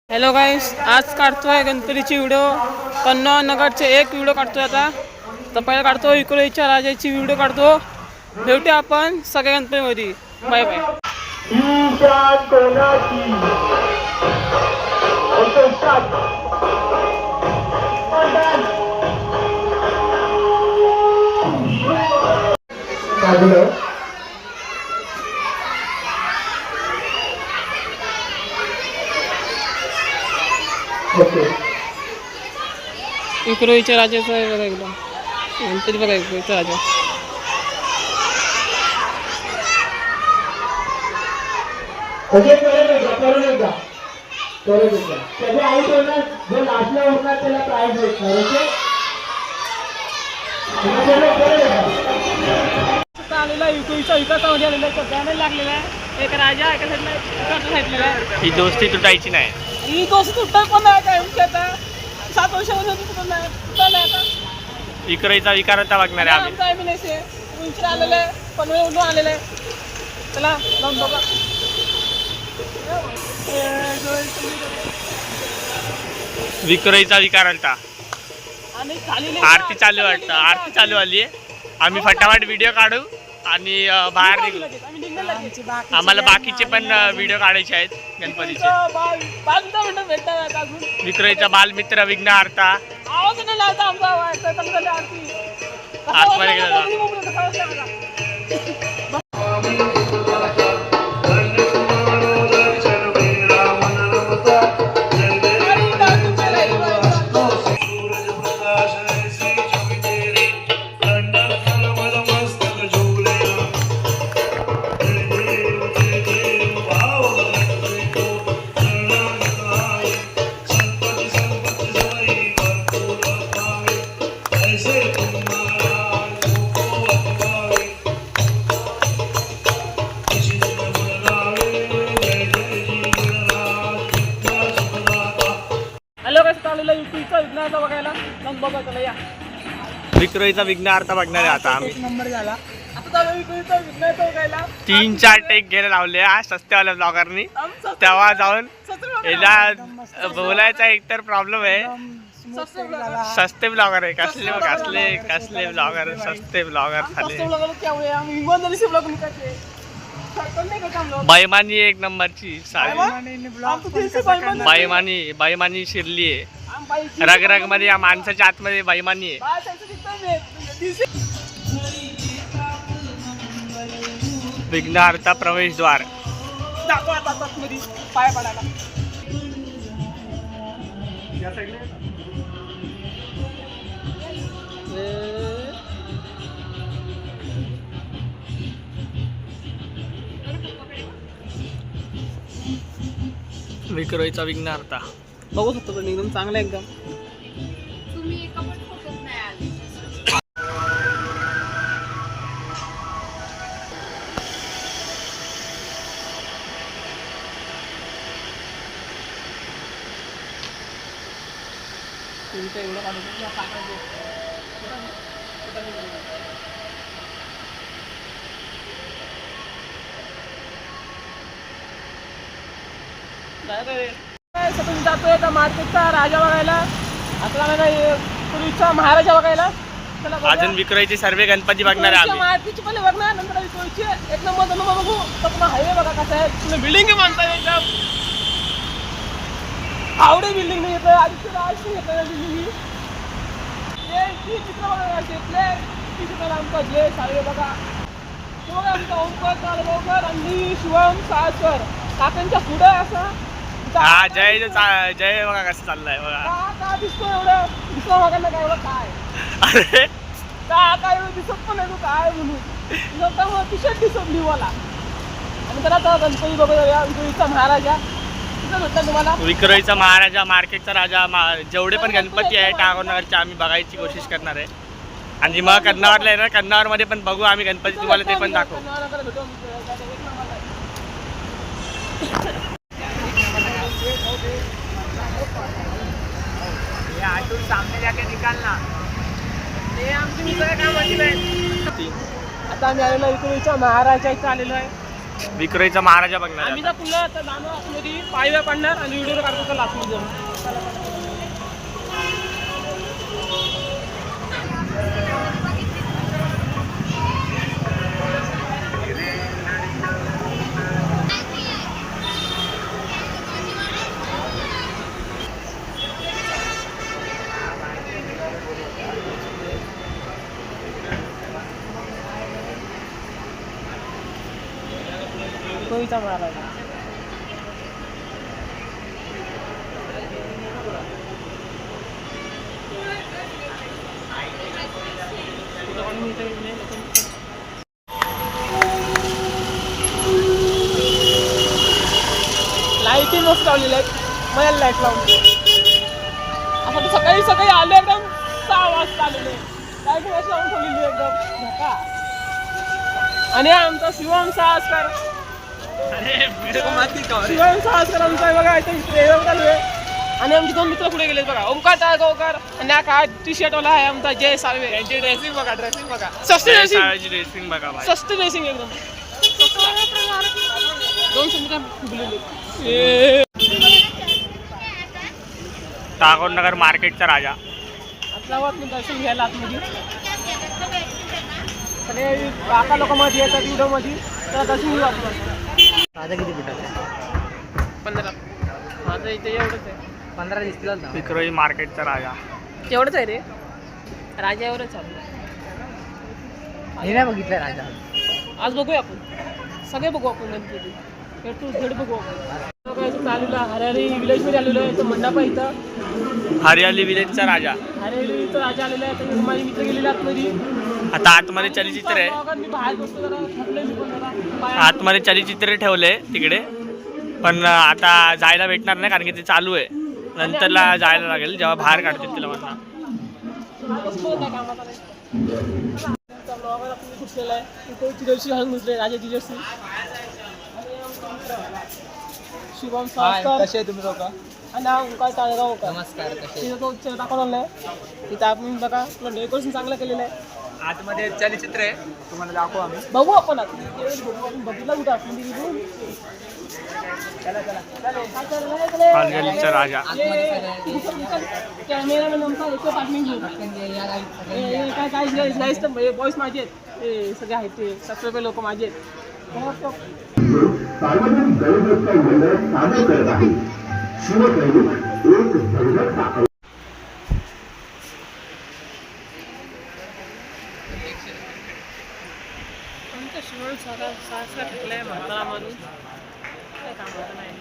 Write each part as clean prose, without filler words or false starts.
Hello गाईस, आज काढतोय गणपतीची व्हिडिओ. कन्नौज नगरचे एक व्हिडिओ काढतोय आता. तर पहिला काढतो इकडच्या राजाची व्हिडिओ काढतो. भेटूया आपण सगळ्या गणपतीमध्ये. Bye bye. इकडच्या राजाचं आहे बघा, एकदम गणपती बघा. इकडचा राजा आलेला युकोचा विकासामध्ये आलेला आहे. बॅनर लागलेला आहे. एक राजा एका साईडला आहे. ही दोस्ती तुटायची नाही. ही दोस्त तुटत पण नाही काय आता 7 वर्षापासून तुटत नाही. तुटलं आता इकडचा विकार होता बघणार आहे आम्ही. आमचा उंच आलेलं आहे, पनवेल उडून आलेलं आहे. चला जाऊन बघा. विक्रयचा विकार होता. आणि खाली आरती चालू वाटतं. आरती चालू आली आहे. आम्ही फटाफट व्हिडिओ काढू आणि बाहेर निघू. आम्हाला बाकीचे पण व्हिडिओ काढायचे आहेत गणपतीचे. विक्रयचा बालमित्र विघ्नहर्ता आतमध्ये गेला. विक्रयचा विघ्नहर्ता बघणार आहे आता आम्ही. नंबर झाला आता 3-4 टेक घ्यायला लावले सस्त्यावाल्या ब्लॉगरनी. तेव्हा जाऊन याला बोलायचा एकतर प्रॉब्लेम आहे. सस्ते ब्लॉगर आहे. कसले कसले ब्लॉगर, सस्ते ब्लॉगर झाले. बैमानी एक नंबरची साडी. बैमानी शिरली आहे. रग रग मध्ये या माणसाच्या आतमध्ये बैमानी आहे. विघ्नहर्ता प्रवेशद्वार. पाय पडायला विक्रयचा विघ्नहर्ता बघू शकतो पण एकदम चांगला एकदम. एवढं तुम्ही जातोय आता मार्केटचा राजा बघायला. आता पूर्वीचा महाराजा बघायला. अजून विक्रयचे सर्व गणपती बघणार आहे आम्ही. मार्केटची पहिले बघणार, नंतर विक्रयचे एक नंबर 2 नंबर बघू. तर पुन्हा हायवे बघा कसा आहे. तुम्ही बिल्डिंग म्हणता एकदम आवडे बिल्डिंग नाही येतं. आधी राजसिंग येतं बिल्डिंग. चित्र बघा चित्र आमचा जय सावे बघा. तो बघा आमचा ओंकार तालगावकर आणि शिवम सासर काकांच्या पुढे असं. हा जय जय बघा कसं चाललंय बघा. का दिसतो एवढं दिसतो बघा काय एवढं काय. अरे काय एवढं दिसत पण नाही काय म्हणून टी शर्ट दिसत लिवाला. आणि त्याला आता गणपती बघा विक्रोळीचा महाराजा भेटला तुम्हाला. विक्रयचा महाराजा, मार्केटचा राजा, जेवढे पण गणपती आहे टागोरनगरचे आम्ही बघायची कोशिश करणार आहे. आणि मग कन्नौरला आहे ना, कन्नौरमध्ये पण बघू आम्ही गणपती. तुम्हाला ते पण दाखवू. सामने जाके निकालना. आता आम्ही आलेलो इकडच्या महाराजा इथं आलेलो आहे. विक्रोळीचा महाराजा बघणार आम्ही तर पुन्हा आता जाणार आतमध्ये पायव्या काढणार आणि व्हिडिओ काढतो तर आतमध्ये जाऊन. कोळीचा महाराजा. लाईटिंग मस्त लावलेली आहेत. मला लाईट लावून आता सकाळी सकाळी आले एकदम 6 वाजता आलेले. लाईटिंग अशी लावून ठेवलेली एकदम धक्का. आणि आमचा शिवम साहसकर शिवम साहसकर आमचा बघा इथे ट्रेलर चालू आहे. आणि आमचे 2 मित्र पुढे गेले बघा, ओमकार ताळगावकर आणि हा काय टी शर्ट वाला आहे आमचा जय साळवे. यांची ड्रेसिंग बघा, ड्रेसिंग बघा, सस्ती ड्रेसिंग बघा, सस्ती ड्रेसिंग एकदम. 200 मीटर फुगलेले. टागोरनगर मार्केटचा राजा. आपल्या दर्शन घ्यायला आतमध्ये सगळे काका लोक मध्ये येतात व्हिडिओमध्ये तर दर्शन घेऊ आपण. माझा किती फुटाचा आहे? 15. माझं इथे एवढंच आहे. 15 दिसतील ना. विक्रोळी मार्केटचा राजा. एवढंच आहे रे, राजा एवढंच आहे. मी नाही बघितलं राजा. आज बघूया आपण, सगळे बघू आपण गणपती A to Z बघू आपण. चालूला हरियाली विलेजमध्ये आलेलो आहे. तो मंडप आहे इथं, हरियाली विलेजचा राजा. हरियाली इथं राजा आलेला आहे. तर माझे मित्र गेलेले आतमध्ये. आता आतमध्ये चलचित्र आहे. मी बाहेर बसतो जरा, थकलोय मी पण जरा. आतमध्ये चलचित्र ठेवले तिकडे, पण आता जायला भेटणार नाही कारण की ते चालू आहे. नंतरला जायला लागेल जेव्हा बाहेर काढतील तिला म्हणा. घुसलेला आहे इथे जर्सी घालून घुसले, राजाची जर्सी. शिवम साहसकर कसे तुम्ही लोक? आणि हा ओंकार ताळगावकर. नमस्कार. कसे? तिथं तो दाखवलेला आहे. तिथं आपण बघा डेकोरेशन चांगलं केलेलं आहे. आतमध्ये चलचित्र आहे, तुम्हाला दाखवू आम्ही. बघू आपण आता बघितलं कुठं आपण हरियालीचा राजा. कॅमेरामॅन आमचा एक अपार्टमेंट घेऊ काय काय जायचं बॉईस माझे आहेत. हे सगळे आहेत ते 70 लोक माझे आहेत. सार्वजनिक गणेशोत्सव मंडळ सादर करत आहे. शिवसैनिक एक झंझट. आमचं शिवण सारखं टाकलंय म्हातारा माणूस काय कामाचं नाही.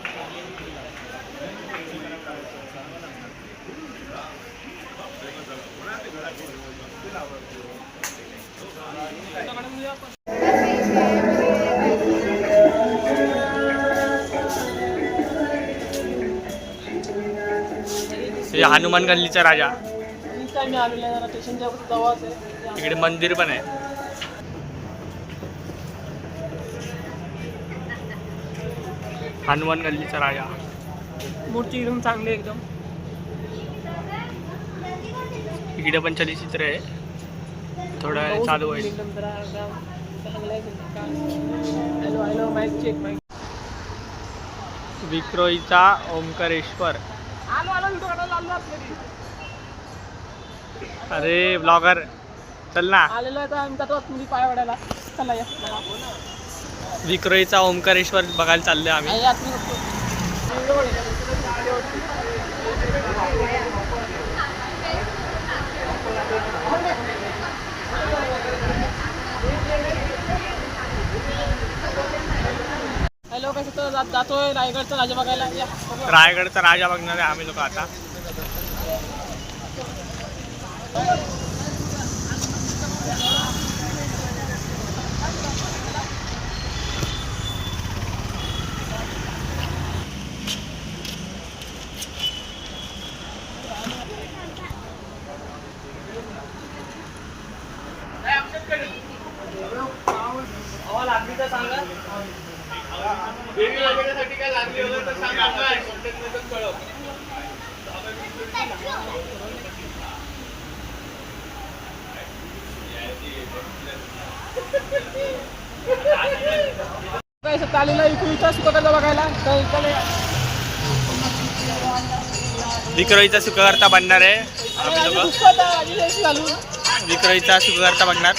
हे हनुमान गल्लीचा राजा. मी आलेलो आहे जरा स्टेशनच्या जवळच आहे. तिकडे मंदिर पण आहे. हनुमान गल्लीचा राजा. मूर्ती एकदम चांगली एकदम. इकडे पण चलचित्र आहे, थोडं वेळ चालू होईल. एकदम जरा चांगलं आहे. Hello hello mic check mic. विक्रोळीचा ओंकारेश्वर. आलो आलो व्हिडिओ काढायला आलो आपल्याला. अरे ब्लॉगर चल ना. आलेलो आहे तर आम्ही जातो तुम्ही पाय वाढायला. चला या विक्रोळीचा ओंकारेश्वर बघायला चाललोय आम्ही. हॅलो कसं जातोय रायगडचा राजा बघायला. रायगडचा राजा बघणार आहे आम्ही लोक आता. काय चाललेला विक्रोळीचा सुखकर्ता बघायला तर इकडे विक्रोळीचा सुखकर्ता बनणार आहे आम्ही लोक. विक्रोळीचा सुखकर्ता बघणार.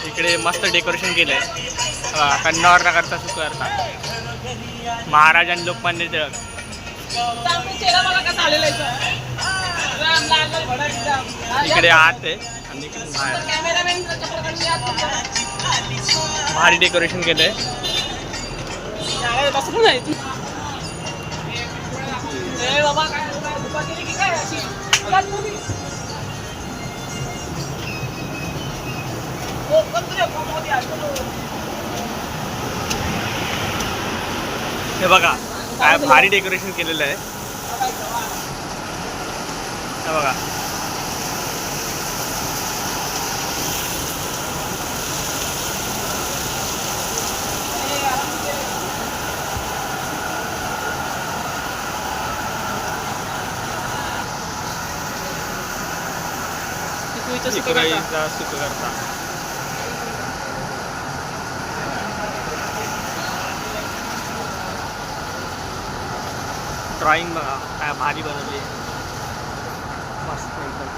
इकडे मस्त डेकोरेशन केलंय. कन्नौर नगरचा सुखकर्ता महाराजांनी लोकमान्य टिळक. इकडे आत आहे आणि इकडे बाहेर भारी डेकोरेशन केलंय. हे बघा काय भारी डेकोरेशन केलेलं आहे. हे बघा विक्रोळीचा सुखकर्ता. ड्रॉइंग बघा काय भारी बनवली मस्त एकदम.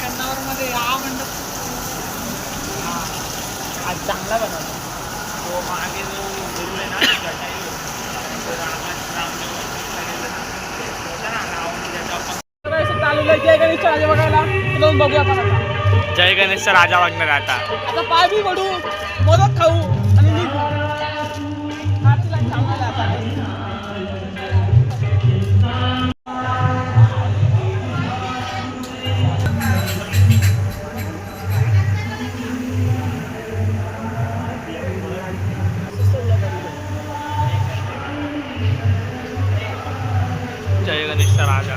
कन्नौर मध्ये हा मंडप आज चांगला बनवला. तो मागे जो गुरु आहे ना जय गणेशचा राजा बघायला जाऊन बघूया आपण आता. जय गणेशचा राजा बघणार आता. आता पाय बी पडू मोदक खाऊ आणि निघू. आरतीला चांगला आता. जय गणेशचा राजा.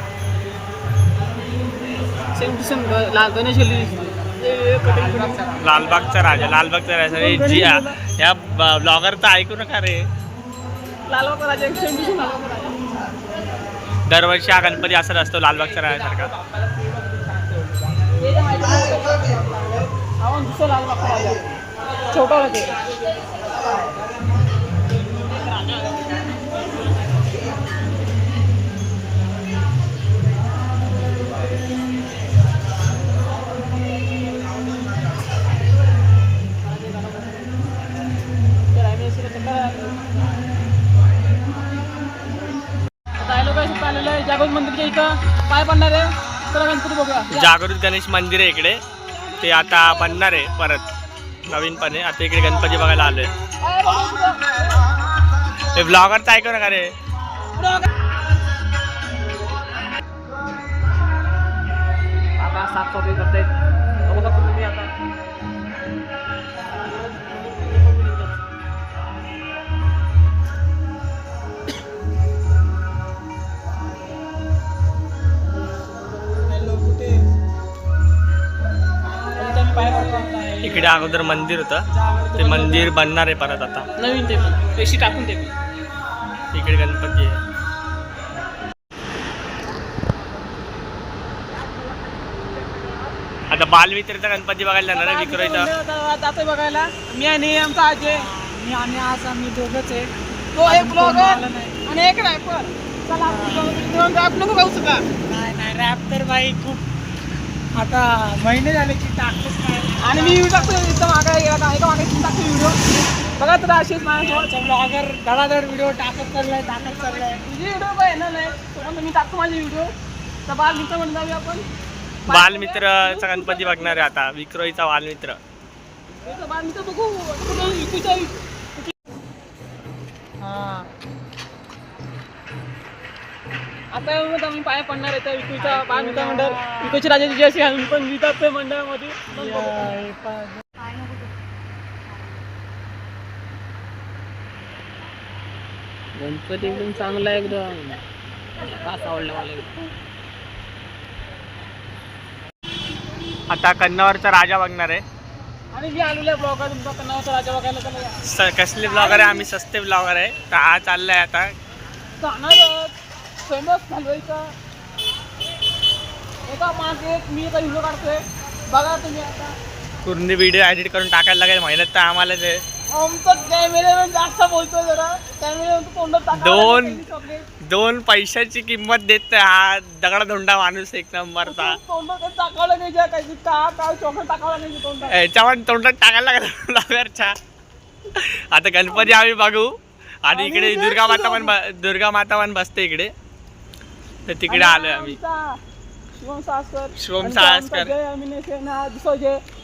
गणेश लालबागचा राजा. लालबागचा राजा रे जी या ब्लॉगरचं ऐकू नका रे. लालबागचा राजा दरवर्षी हा गणपती असत असतो लालबागचा राजासारखा. लालबागचा राजा छोटा होते. जागृत मंदिरच्या इथं पाय पडणार आहे. तर गणपती बघूया. जागृत गणेश मंदिर आहे इकडे. ते आता बनणार आहे परत नवीनपणे. आता इकडे गणपती बघायला आलोय. ते ब्लॉगरचं ऐकू नका रे. आता साफसफाई करतायत बघू शकतो तुम्ही. आता इकडे अगोदर मंदिर होतं. ते मंदिर बनणार आहे परत आता नवीन. ते पेशी टाकून ते इकडे गणपती आहे. आता बालमित्रचा गणपती बघायला जाणार आहे विक्रोळीचा. जातोय बघायला. मी आणि आमचा अजय. मी आणि आज आम्ही दोघंच आहे. तो एक ब्लॉगर आणि एक रॅपर. चला रॅप नको गाऊ का? नाही रॅप तर बाई खूप आता महिने झाले की टाकतच नाही. आणि मी व्हिडिओ टाकतो इथं मागे गेला का? एका मागे टाकतो व्हिडिओ. बघा तर असेच माझ्यासोबत ब्लॉगर धडाधड व्हिडिओ टाकत चाललाय. तुझे व्हिडिओ काय येणार नाही. पण मी टाकतो माझे व्हिडिओ. तर बालमित्र म्हणून जाऊया आपण. बालमित्रचा गणपती बघणार आहे आता विक्रोळीचा बालमित्र. बालमित्र बघू. विकूच्या आता आम्ही पाया पडणार आहे. विकूचा बालमित्र मंडळ विकूची राजाची जी अशी आम्ही पण लिहितात ते मंडळामध्ये. गणपती एकदम चांगला एकदम. खास आवडला मला. आता कन्नौरचा राजा बघणार आहे. आणि मी आलेलो ब्लॉगर तुमचा कन्नौरचा राजा बघायला. त्याला कसले ब्लॉगर आहे? आम्ही सस्ते ब्लॉगर आहे. तर हा चाललाय आता जाणार फेमस हलवायचा. एका मागे मी आता व्हिडिओ काढतोय. बघा तुम्ही आता. पूर्ण व्हिडिओ एडिट करून टाकायला लागेल. मेहनत तर आम्हालाच आहे. आमचा कॅमेरामॅन जास्त बोलतोय जरा. कॅमेरामॅन तोंडात दोन पैशाची किंमत देत हा दगडाधोंडा माणूस एक नंबरचा. तोंडात टाकावलं नाही ज्या काही काय चॉकलेट टाकावलं नाही तोंडात. याच्यावर तोंडात टाकायला लागेल ब्लॉगरच्या. आता गणपती आम्ही बघू आणि इकडे दुर्गा माता पण बसते इकडे, तर तिकडे आलोय आम्ही. शिवम साळसकर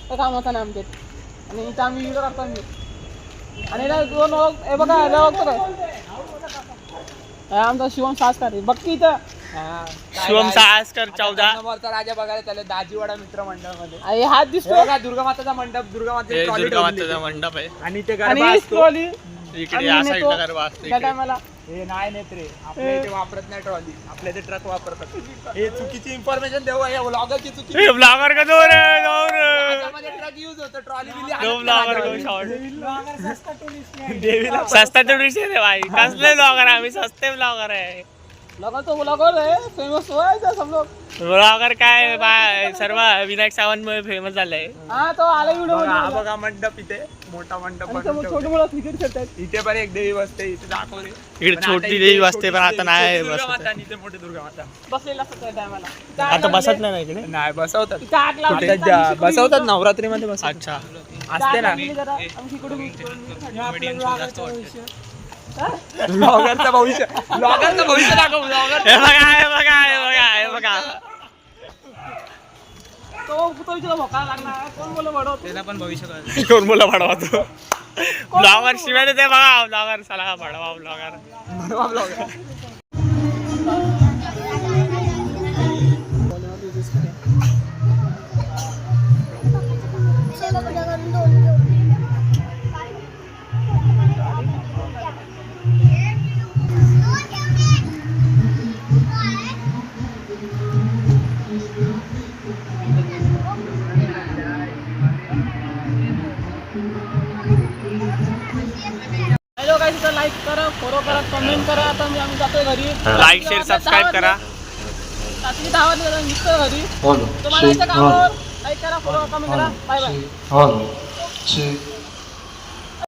कामाचं नाम ते. आणि इथं आम्ही व्हिडिओ करतो आम्ही. आणि हे बघा बघतो काय आमचा शिवम साळसकर आहे. बघ की इथं शिवम साळसकर 14 नंबरचा राजा बघायला त्याला दाजीवाडा मित्र मंडळामध्ये. आणि हात दिसतो का दुर्गामाताचा मंडप, दुर्गामाताचा मंडप आहे. आणि ते आणि गरबा असतो. ट्रॉली इकडे या साईडला गरबा असतो त्या इकडे. टायमाला हे नाही नेत रे, आपल्या इथे वापरत नाही ट्रॉली, आपल्या इथे ट्रक वापरतात. हे चुकीची इन्फॉर्मेशन देऊ, हे व्लॉगरची चुकी. ए, ब्लॉगर का जोर आहे, जोर. त्याच्यामध्ये ट्रक यूज होतो, ट्रॉली दो ब्लॉगर को शॉर्ट. देवीला सस्ता टुरिस्ट आहे रे भाई. कसले ब्लॉगर आम्ही, सस्ते ब्लॉगर आहे. लगन तो ब्लॉगर है, फेमस हुआ है सब लोग. ब्लॉगर काय सर्व विनायक सावंतमुळे फेमस झालंय. हाँ तो आला व्हिडिओ बघा, हा मध्ये. बघा मंडप, इथे मोठा मंडप आणि बनवून छोटे ठेवलाय. मुलं क्रिकेट खेळतात. इथे पण एक देवी बसते, इथे दाखवले. इकडे छोटी देवी बसते, पण आता नाही बसत. दुर्गामाता आणि इथे मोठी दुर्गामाता. बसलेला असतो त्या टायमाला. आता बसत नाही ना इकडे. नाही बसवतात, इथं आग लावली. आता बसवतात नवरात्रीमध्ये बसवतात. अच्छा. असते ना ब्लॉगरचं भविष्य, ब्लॉगरचं भविष्य दाखव. ब्लॉगर हे बघा, हे बघा, हे बघा, हे बघा. तो विचार भोका लागला. कोण बोल बडवतो. त्याला पण भविष्य कळलं. कोण बोला भाडवा तू. ब्लॉगर शिवाय ते बघा, ब्लॉगर चला भाडवा ब्लॉगर. म्हणवा ब्लॉगर. हॅलो गाईस, इथं लाईक करा, फॉलो करा, कमेंट करा. आता आम्ही जातोय घरी. लाईक शेअर सबस्क्राईब करा. रात्री 10 वाजता निघतोय घरी. तुम्हाला याच्या कामावर लाईक करा, फॉलो कमेंट करा. Bye bye.